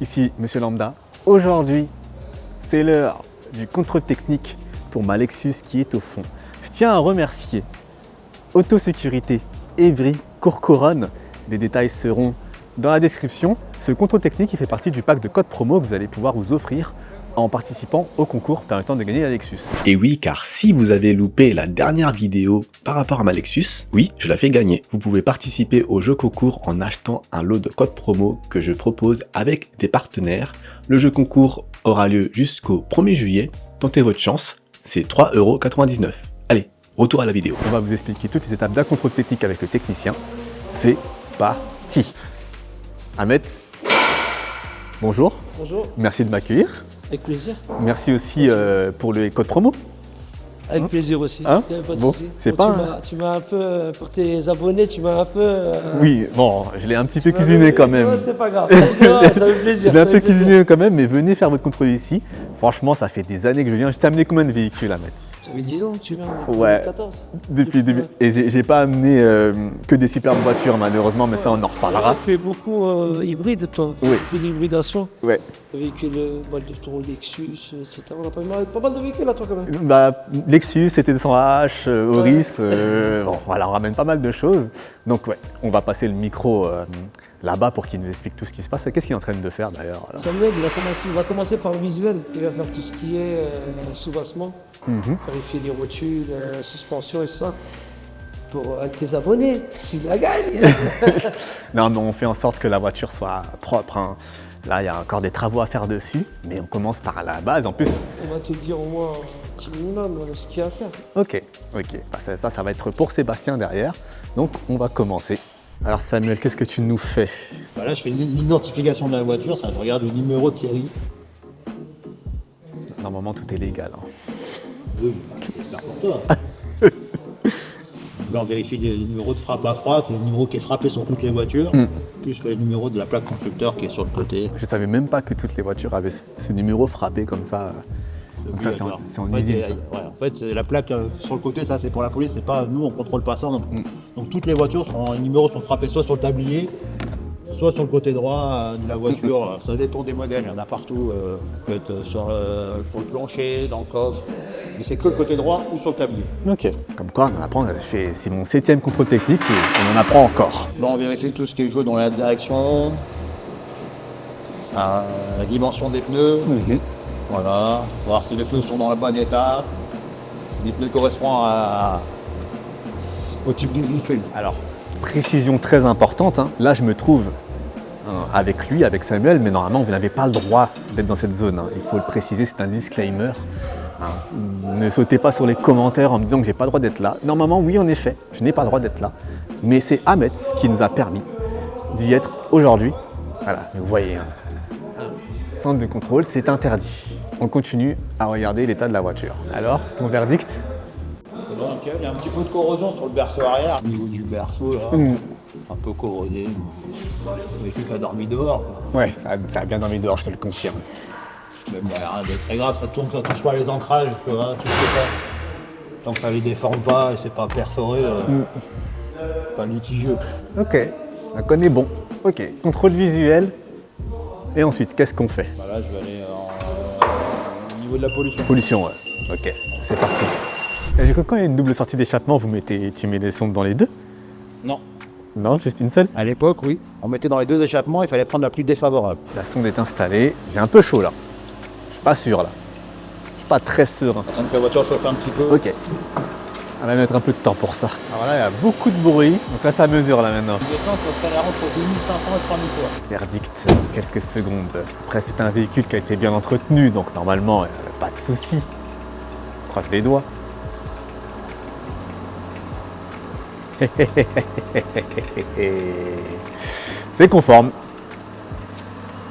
Ici Monsieur Lambda. Aujourd'hui, c'est l'heure du contrôle technique pour ma Lexus qui est au fond. Je tiens à remercier Autosécurité Évry Courcouronnes. Les détails seront dans la description. Ce contrôle technique il fait partie du pack de codes promo que vous allez pouvoir vous offrir en participant au concours permettant de gagner la Lexus. Et oui, car si vous avez loupé la dernière vidéo par rapport à ma Lexus, oui, je la fais gagner. Vous pouvez participer au jeu concours en achetant un lot de codes promo que je propose avec des partenaires. Le jeu concours aura lieu jusqu'au 1er juillet. Tentez votre chance, c'est 3,99 €. Allez, retour à la vidéo. On va vous expliquer toutes les étapes d'un contrôle technique avec le technicien. C'est parti. Ahmed, bonjour. Bonjour. Merci de m'accueillir. Avec plaisir. Merci aussi pour le code promo. Avec plaisir aussi. Hein, pas de bon, souci. c'est Bon, pas tu m'as un peu, pour tes abonnés, tu m'as un peu... Oui, bon, je l'ai un petit peu cuisiné quand même. C'est pas grave, ça fait plaisir. Je l'ai un peu cuisiné quand même, mais venez faire votre contrôle ici. Franchement, ça fait des années que je viens. Je t'ai amené combien de véhicules à mettre? J'avais 10 ans que tu viens, Ouais. 14. Depuis. Et j'ai pas amené que des superbes voitures malheureusement, mais ça on en reparlera. Tu es beaucoup hybride, toi. Oui. Beaucoup d'hybridation. Ouais. Véhicules, de ton Lexus, etc. On a pas mal de véhicules à toi quand même. Bah, Lexus, CT200H, Auris, bon, voilà, on ramène pas mal de choses. Donc ouais, on va passer le micro là-bas pour qu'il nous explique tout ce qui se passe. Qu'est-ce qu'il est en train de faire d'ailleurs là? Samuel, il va commencer par le visuel. Il va faire tout ce qui est soubassement, vérifier les rotules, suspension et tout ça. Pour tes abonnés, s'ils la gagnent. Non, mais on fait en sorte que la voiture soit propre, hein. Là, il y a encore des travaux à faire dessus, mais on commence par la base. En plus, on va te dire au moins un petit minimum ce qu'il y a à faire. Ok. Bah, ça va être pour Sébastien derrière. Donc, on va commencer. Alors Samuel, qu'est-ce que tu nous fais? Bah là, je fais l'identification de la voiture, ça, je regarde le numéro de série. Normalement, tout est légal, hein. Oui, c'est pour toi. Là, on vérifie les numéros de frappe à froid, c'est le numéro qui est frappé sur toutes les voitures, plus le numéro de la plaque constructeur qui est sur le côté. Je savais même pas que toutes les voitures avaient ce numéro frappé comme ça. Donc ça, c'est en usine, ça. Ouais, en fait, la plaque sur le côté, ça c'est pour la police, c'est pas nous, on contrôle pas ça. Donc toutes les voitures, les numéros sont frappés soit sur le tablier, soit sur le côté droit de la voiture. Ça dépend des modèles, il y en a partout, peut être sur le plancher, dans le coffre. Mais c'est que le côté droit ou sur le tablier. Ok, comme quoi on en apprend, c'est mon 7e contrôle technique et on en apprend encore. Là on vérifie tout ce qui est joué dans la direction, la dimension des pneus, voilà, voir si les pneus sont dans le bon état, si les pneus correspondent au type de véhicule. Alors, précision très importante, hein. Là je me trouve avec lui, avec Samuel, mais normalement vous n'avez pas le droit d'être dans cette zone, hein. Il faut le préciser, c'est un disclaimer. Ne sautez pas sur les commentaires en me disant que j'ai pas le droit d'être là. Normalement, oui, en effet, je n'ai pas le droit d'être là. Mais c'est Ahmed qui nous a permis d'y être aujourd'hui. Voilà, vous voyez, hein. Centre de contrôle, c'est interdit. On continue à regarder l'état de la voiture. Alors, ton verdict? Donc, il y a un petit peu de corrosion sur le berceau arrière. Au niveau du berceau, là, un peu corrodé. Le véhicule a dormi dehors, quoi. Ouais, ça a bien dormi dehors, je te le confirme. Mais bon, rien de très grave, ça tourne, ça touche pas les ancrages, tu vois, tu sais pas. Tant que ça les déforme pas et c'est pas perforé, pas litigieux. Ok, donc on est bon. Ok, contrôle visuel. Et ensuite, qu'est-ce qu'on fait? Bah là, je vais aller au niveau de la pollution. Pollution, ouais. Ok, c'est parti. Et j'ai cru que quand il y a une double sortie d'échappement, tu mets des sondes dans les deux? Non. Non, juste une seule? À l'époque, oui. On mettait dans les deux échappements, il fallait prendre la plus défavorable. La sonde est installée. J'ai un peu chaud là. Je suis pas sûr là. Je suis pas très serein. Attends que la voiture chauffe un petit peu. Ok. On va mettre un peu de temps pour ça. Alors là, il y a beaucoup de bruit. Donc là, ça mesure là maintenant. L'essence, ça serait entre 2500 et 3000 tours. Verdict, quelques secondes. Après, c'est un véhicule qui a été bien entretenu, donc normalement, pas de souci. Croise les doigts. C'est conforme.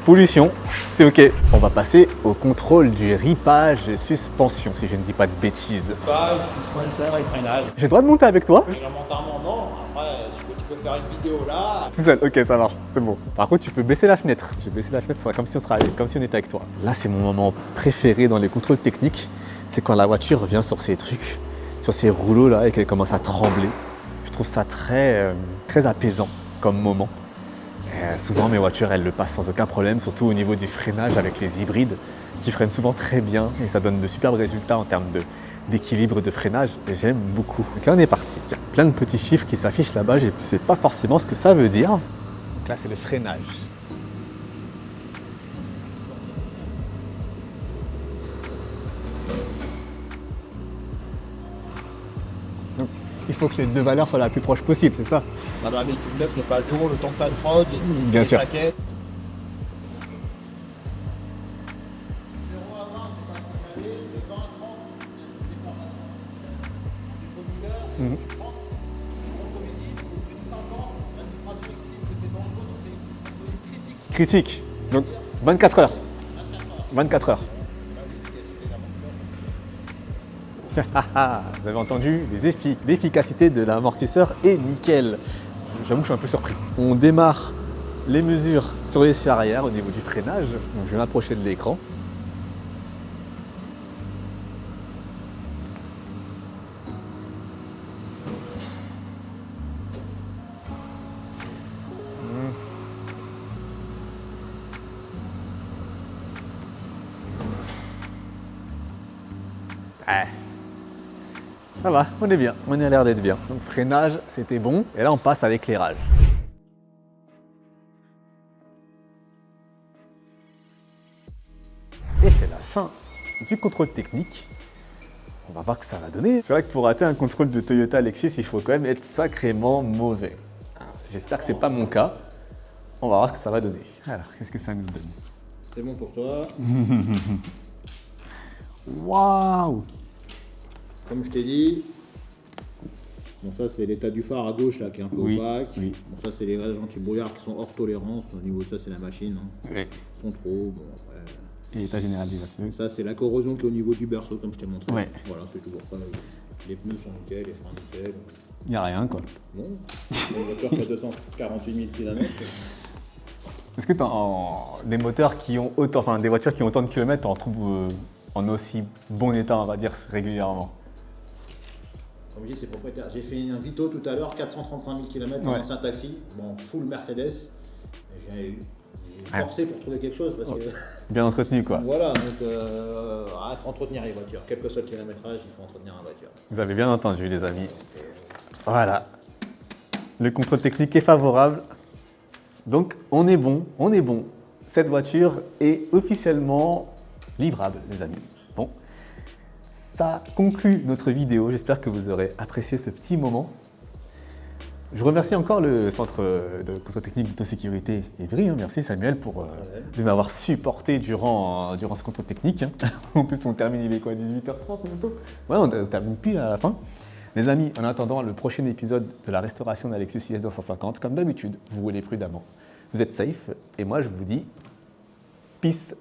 Pollution, c'est ok. On va passer au contrôle du ripage et suspension, si je ne dis pas de bêtises. Pas, suspension et freinage. J'ai le droit de monter avec toi? Réglementairement, non. Après, tu peux faire une vidéo là. Tout seul, ok, ça marche, c'est bon. Par contre, tu peux baisser la fenêtre. Je vais baisser la fenêtre, ce sera comme si on était avec toi. Là, c'est mon moment préféré dans les contrôles techniques. C'est quand la voiture revient sur ces trucs, sur ces rouleaux là, et qu'elle commence à trembler. Je trouve ça très apaisant comme moment. Souvent mes voitures elles le passent sans aucun problème, surtout au niveau du freinage avec les hybrides qui freinent souvent très bien et ça donne de superbes résultats en termes d'équilibre de freinage et j'aime beaucoup. Donc là on est parti, il y a plein de petits chiffres qui s'affichent là-bas, je ne sais pas forcément ce que ça veut dire. Donc là c'est le freinage. Donc il faut que les deux valeurs soient la plus proche possible, c'est ça? Dans un véhicule neuf n'est pas à zéro, le temps que ça se rode, Bien sûr. plaquettes. Critique, donc 24 heures. 24 heures. Vous avez entendu, l'efficacité de l'amortisseur est nickel. J'avoue que je suis un peu surpris. On démarre les mesures sur l'essieu arrière au niveau du freinage. Donc je vais m'approcher de l'écran. Ça va, on est bien, on a l'air d'être bien. Donc freinage, c'était bon. Et là, on passe à l'éclairage. Et c'est la fin du contrôle technique. On va voir que ça va donner. C'est vrai que pour rater un contrôle de Toyota Lexus, il faut quand même être sacrément mauvais. J'espère que c'est pas mon cas. On va voir ce que ça va donner. Alors, qu'est-ce que ça nous donne? C'est bon pour toi. Waouh! Comme je t'ai dit, bon ça c'est l'état du phare à gauche là qui est un peu opaque. Oui. Bon ça c'est les rayons anti-brouillard qui sont hors tolérance. Au niveau de ça c'est la machine. Hein. Oui. Ils sont trop. Bon, Et l'état général des voitures. ça c'est la corrosion qui est au niveau du berceau comme je t'ai montré. Ouais. Voilà, c'est toujours ça. Les pneus sont nickel, les freins nickel. Il n'y a rien quoi. Non. Une voiture qui a 248 000 km. Est-ce que des moteurs qui ont autant, enfin des voitures qui ont autant de kilomètres, on en trouve en aussi bon état, on va dire, régulièrement? Comme je dis, c'est propriétaire. J'ai fait un Vito tout à l'heure, 435 000 km en ancien taxi. Bon, full Mercedes. J'ai forcé pour trouver quelque chose parce que. Bien entretenu quoi. Voilà, donc il faut entretenir les voitures. Quel que soit le kilométrage, il faut entretenir la voiture. Vous avez bien entendu les amis. Voilà. Le contrôle technique est favorable. Donc on est bon, on est bon. Cette voiture est officiellement livrable les amis. Bon. Ça conclut notre vidéo. J'espère que vous aurez apprécié ce petit moment. Je remercie encore le centre de contrôle technique d'autosécurité Evry. Merci Samuel de m'avoir supporté durant ce contrôle technique. En plus, on termine, il est quoi, 18h30 bientôt? Ouais, on termine plus à la fin. Les amis, en attendant le prochain épisode de la restauration de la Lexus IS 250, comme d'habitude, vous roulez prudemment. Vous êtes safe et moi je vous dis peace.